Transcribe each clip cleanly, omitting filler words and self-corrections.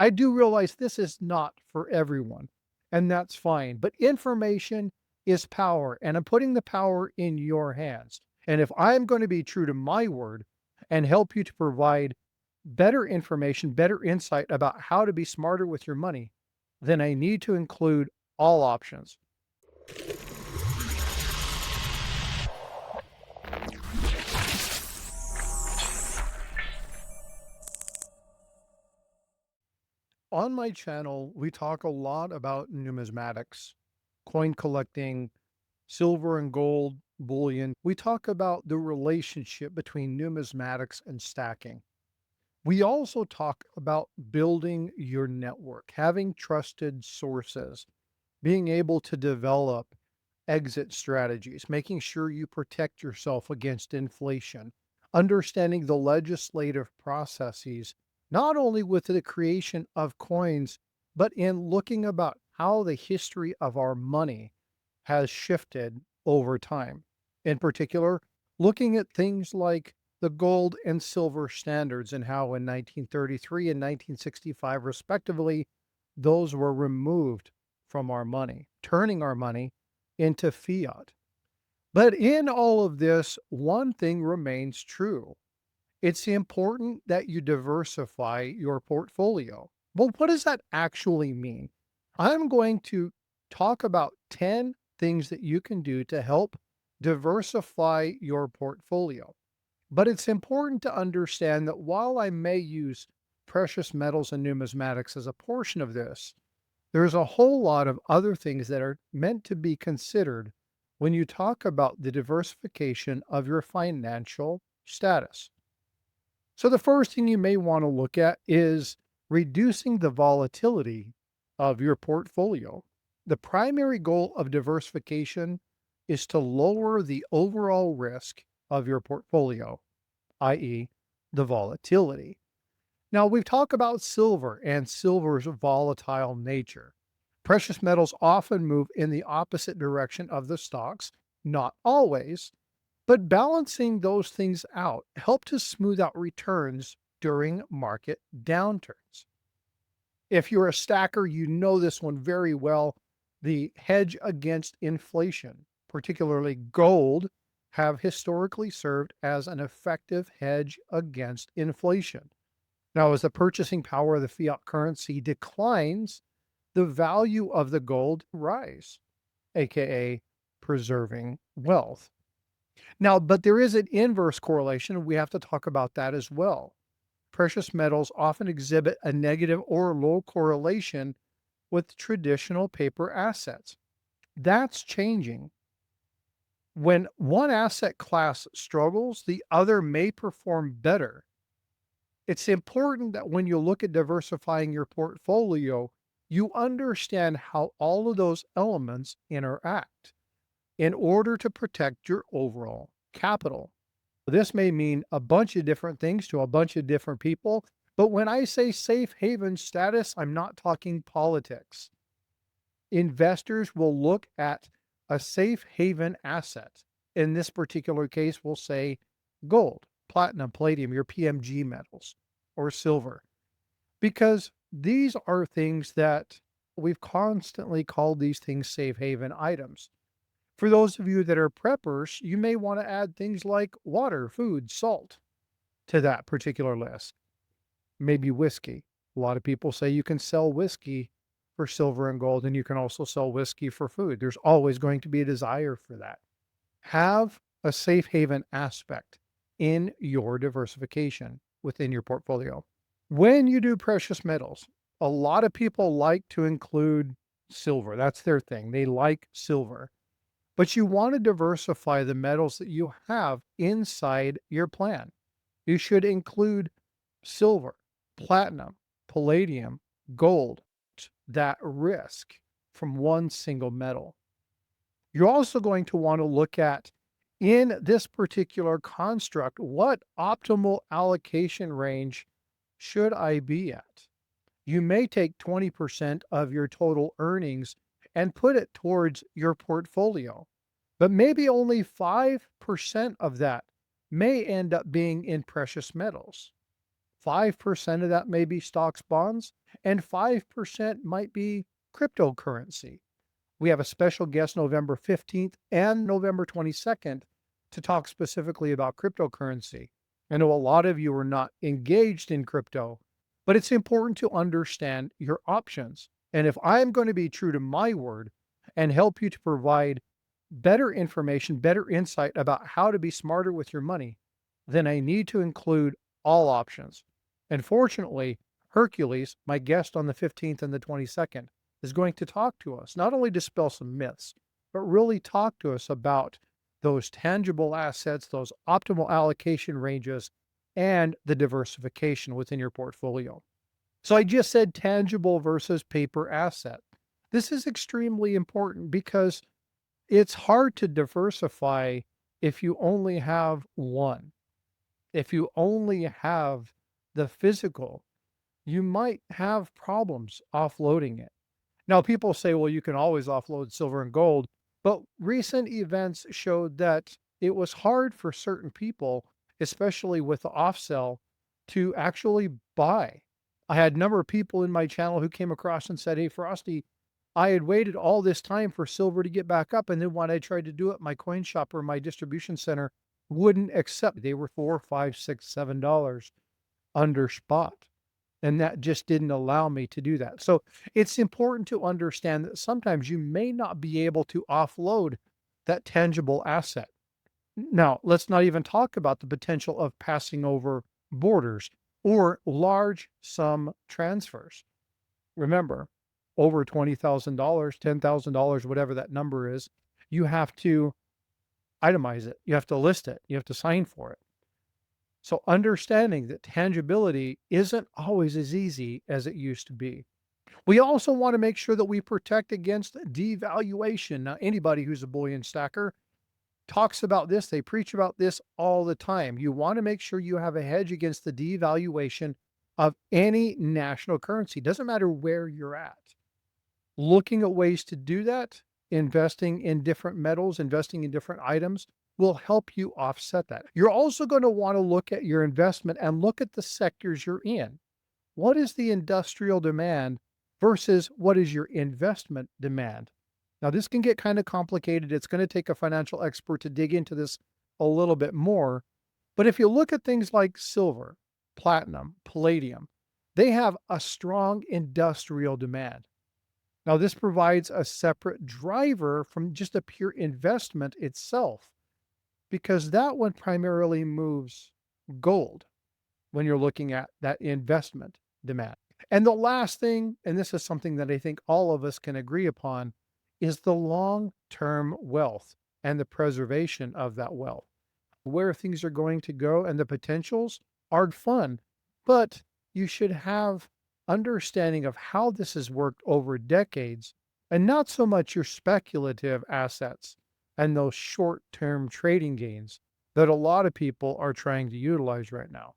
I do realize this is not for everyone, and that's fine. But information is power, and I'm putting the power in your hands. And if I'm going to be true to my word and help you to provide better information, better insight about how to be smarter with your money, then I need to include all options. On my channel, we talk a lot about numismatics, coin collecting, silver and gold, bullion. We talk about the relationship between numismatics and stacking. We also talk about building your network, having trusted sources, being able to develop exit strategies, making sure you protect yourself against inflation, understanding the legislative processes, not only with the creation of coins, but in looking about how the history of our money has shifted over time. In particular, looking at things like the gold and silver standards and how in 1933 and 1965, respectively, those were removed from our money, turning our money into fiat. But in all of this, one thing remains true. It's important that you diversify your portfolio. Well, what does that actually mean? I'm going to talk about 10 things that you can do to help diversify your portfolio. But it's important to understand that while I may use precious metals and numismatics as a portion of this, there's a whole lot of other things that are meant to be considered when you talk about the diversification of your financial status. So, the first thing you may want to look at is reducing the volatility of your portfolio. The primary goal of diversification is to lower the overall risk of your portfolio, i.e., the volatility. Now, we've talked about silver and silver's volatile nature. Precious metals often move in the opposite direction of the stocks, not always, but balancing those things out help to smooth out returns during market downturns. If you're a stacker, you know this one very well. The hedge against inflation, particularly gold, have historically served as an effective hedge against inflation. Now, as the purchasing power of the fiat currency declines, the value of the gold rise, aka preserving wealth. Now, but there is an inverse correlation, and we have to talk about that as well. Precious metals often exhibit a negative or low correlation with traditional paper assets. That's changing. When one asset class struggles, the other may perform better. It's important that when you look at diversifying your portfolio, you understand how all of those elements interact in order to protect your overall capital. This may mean a bunch of different things to a bunch of different people, but when I say safe haven status, I'm not talking politics. Investors will look at a safe haven asset. In this particular case, we'll say gold, platinum, palladium, your PMG metals, or silver, because these are things that we've constantly called these things safe haven items. For those of you that are preppers, you may want to add things like water, food, salt to that particular list. Maybe whiskey. A lot of people say you can sell whiskey for silver and gold, and you can also sell whiskey for food. There's always going to be a desire for that. Have a safe haven aspect in your diversification within your portfolio. When you do precious metals, a lot of people like to include silver. That's their thing. They like silver. But you want to diversify the metals that you have inside your plan. You should include silver, platinum, palladium, gold, that risk from one single metal. You're also going to want to look at, in this particular construct, what optimal allocation range should I be at? You may take 20% of your total earnings and put it towards your portfolio, but maybe only 5% of that may end up being in precious metals. 5% of that may be stocks, bonds, and 5% might be cryptocurrency. We have a special guest November 15th and November 22nd to talk specifically about cryptocurrency. I know a lot of you are not engaged in crypto, but it's important to understand your options. And if I'm going to be true to my word and help you to provide better information, better insight about how to be smarter with your money, then I need to include all options. And fortunately, Hercules, my guest on the 15th and the 22nd, is going to talk to us, not only dispel some myths, but really talk to us about those tangible assets, those optimal allocation ranges, and the diversification within your portfolio. So I just said tangible versus paper asset. This is extremely important because it's hard to diversify if you only have one. If you only have the physical, you might have problems offloading it. Now, people say, well, you can always offload silver and gold, but recent events showed that it was hard for certain people, especially with the off sell, to actually buy. I had a number of people in my channel who came across and said, hey, Frosty, I had waited all this time for silver to get back up. And then when I tried to do it, my coin shop or my distribution center wouldn't accept. They were $4, $5, $6, $7 under spot. And that just didn't allow me to do that. So it's important to understand that sometimes you may not be able to offload that tangible asset. Now, let's not even talk about the potential of passing over borders or large sum transfers. Remember, over $20,000, $10,000, whatever that number is, you have to itemize it. You have to list it. You have to sign for it. So understanding that tangibility isn't always as easy as it used to be. We also want to make sure that we protect against devaluation. Now, anybody who's a bullion stacker talks about this. They preach about this all the time. You want to make sure you have a hedge against the devaluation of any national currency. Doesn't matter where you're at. Looking at ways to do that, investing in different metals, investing in different items will help you offset that. You're also going to want to look at your investment and look at the sectors you're in. What is the industrial demand versus what is your investment demand? Now, this can get kind of complicated. It's going to take a financial expert to dig into this a little bit more. But if you look at things like silver, platinum, palladium, they have a strong industrial demand. Now, this provides a separate driver from just a pure investment itself, because that one primarily moves gold when you're looking at that investment demand. And the last thing, and this is something that I think all of us can agree upon, is the long-term wealth and the preservation of that wealth. Where things are going to go and the potentials are fun, but you should have understanding of how this has worked over decades and not so much your speculative assets and those short-term trading gains that a lot of people are trying to utilize right now.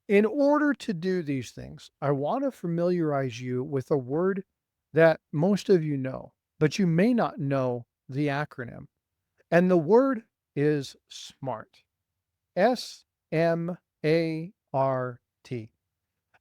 In order to do these things, I want to familiarize you with a word that most of you know, but you may not know the acronym. And the word is SMART. SMART.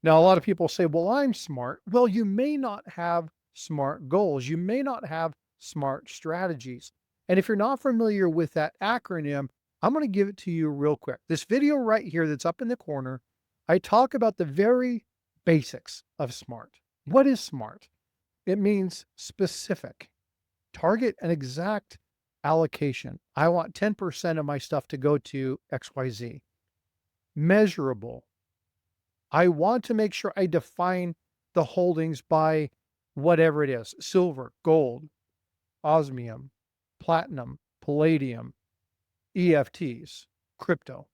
Now, a lot of people say, well, I'm smart. Well, you may not have SMART goals. You may not have SMART strategies. And if you're not familiar with that acronym, I'm going to give it to you real quick. This video right here that's up in the corner, I talk about the very basics of SMART. What is SMART? It means specific, target an exact allocation. I want 10% of my stuff to go to XYZ. Measurable. I want to make sure I define the holdings by whatever it is: silver, gold, osmium, platinum, palladium, EFTs, crypto.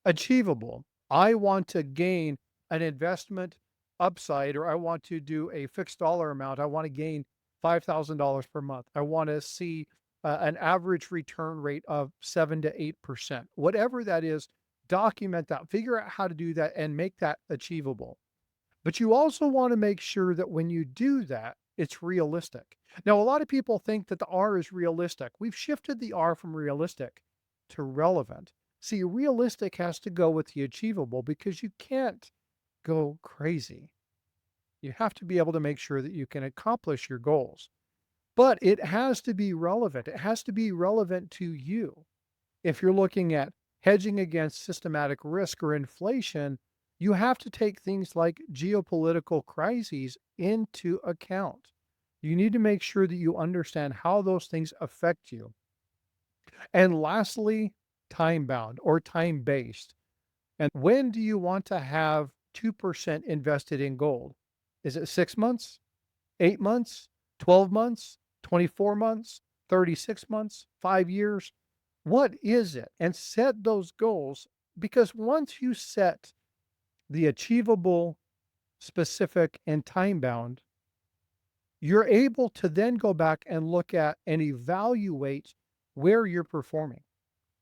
Achievable. I want to gain an investment upside, or I want to do a fixed dollar amount. I want to gain $5,000 per month. I want to see an average return rate of 7 to 8%. Whatever that is, document that, figure out how to do that and make that achievable. But you also want to make sure that when you do that, it's realistic. Now, a lot of people think that the R is realistic. We've shifted the R from realistic to relevant. See, realistic has to go with the achievable, because you can't go crazy. You have to be able to make sure that you can accomplish your goals, but it has to be relevant. It has to be relevant to you. If you're looking at hedging against systematic risk or inflation, you have to take things like geopolitical crises into account. You need to make sure that you understand how those things affect you. And lastly, time bound or time based. And when do you want to have 2% invested in gold? Is it 6 months, 8 months, 12 months, 24 months, 36 months, 5 years? What is it? And set those goals, because once you set the achievable, specific, and time bound, you're able to then go back and look at and evaluate where you're performing.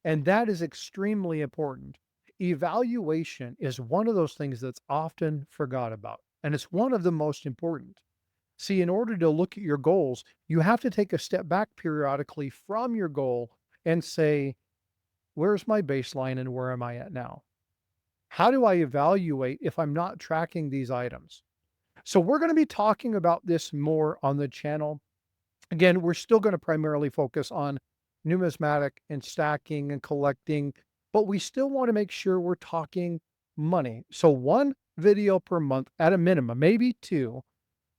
And that is extremely important. Evaluation is one of those things that's often forgot about, and it's one of the most important. See, in order to look at your goals, you have to take a step back periodically from your goal and say, where's my baseline and where am I at now? How do I evaluate if I'm not tracking these items? So, we're going to be talking about this more on the channel. Again, we're still going to primarily focus on numismatic and stacking and collecting, but we still want to make sure we're talking money. So, one video per month at a minimum, maybe two.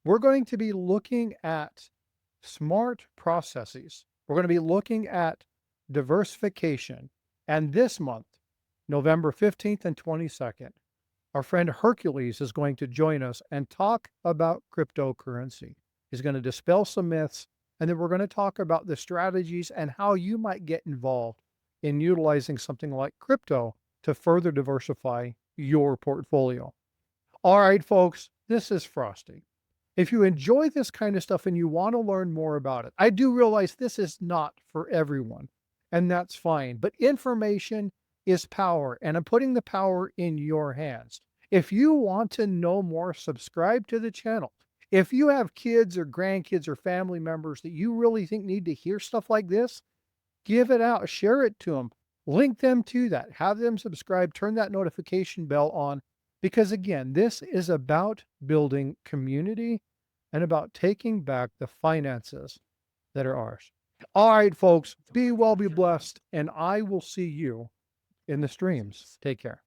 We're going to be looking at smart processes. We're going to be looking at diversification. And this month, November 15th and 22nd, our friend Hercules is going to join us and talk about cryptocurrency. He's going to dispel some myths, and then we're going to talk about the strategies and how you might get involved in utilizing something like crypto to further diversify your portfolio. All right, folks, this is Frosty. If you enjoy this kind of stuff and you want to learn more about it, I do realize this is not for everyone, and that's fine. But information is power, and I'm putting the power in your hands. If you want to know more, subscribe to the channel. If you have kids or grandkids or family members that you really think need to hear stuff like this, give it out, share it to them, link them to that, have them subscribe, turn that notification bell on. Because again, this is about building community and about taking back the finances that are ours. All right, folks, be well, be blessed, and I will see you in the streams. Take care.